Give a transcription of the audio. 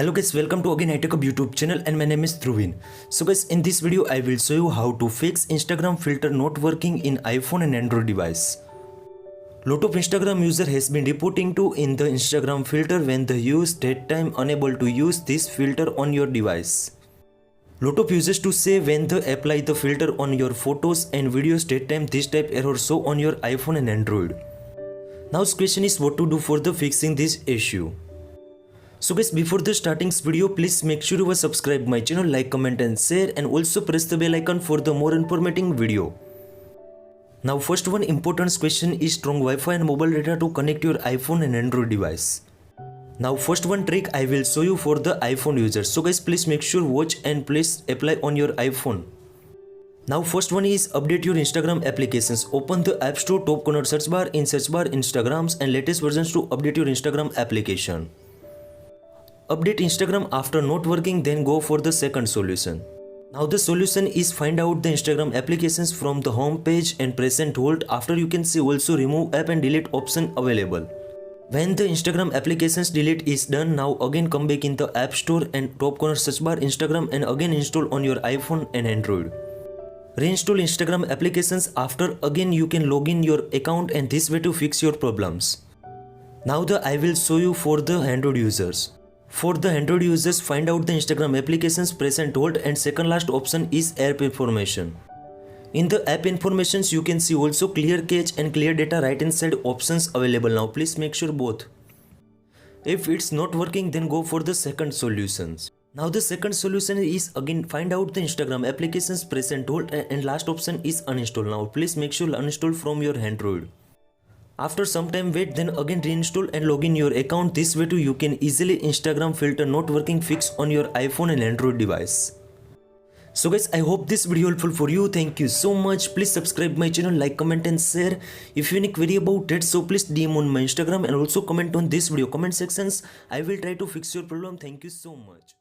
Hello guys, welcome to again iTechHub YouTube channel and my name is Dhruvin. So guys, in this video I will show you how to fix Instagram filter not working in iPhone and Android device. Lot of Instagram user has been reporting to in the Instagram filter when they use that time unable to use this filter on your device. Lot of users to say when they apply the filter on your photos and videos that time this type error show on your iPhone and Android. Now question is what to do for the fixing this issue. So guys, before the starting this video, please make sure you subscribe my channel, like, comment and share, and also press the bell icon for the more informative video. Now first one important question is strong Wi-Fi and mobile data to connect your iPhone and Android device. Now first one trick I will show you for the iPhone users. So guys, please make sure watch and please apply on your iPhone. Now first one is update your Instagram applications. Open the App Store top corner search bar, in search bar Instagrams and latest versions to update your Instagram application. Update Instagram after not working, then go for the second solution. Now the solution is find out the Instagram applications from the home page and press and hold. After you can see also remove app and delete option available. When the Instagram applications delete is done, now again come back in the App Store and top corner search bar Instagram and again install on your iPhone and Android. Reinstall Instagram applications after again you can log in your account and this way to fix your problems. Now I will show you for the Android users. For the Android users, find out the Instagram applications, press and hold, and second last option is app information. In the app informations, you can see also clear cache and clear data right inside options available. Now please make sure both. If it's not working, then go for the second solutions. Now the second solution is again find out the Instagram applications, press and hold, and last option is uninstall. Now please make sure uninstall from your Android. After some time wait, then again reinstall and log in your account. This way too you can easily Instagram filter not working fix on your iPhone and Android device. So guys, I hope this video helpful for you. Thank you so much. Please subscribe my channel, like, comment and share. If you have any query about that, so please DM on my Instagram and also comment on this video comment sections. I will try to fix your problem. Thank you so much.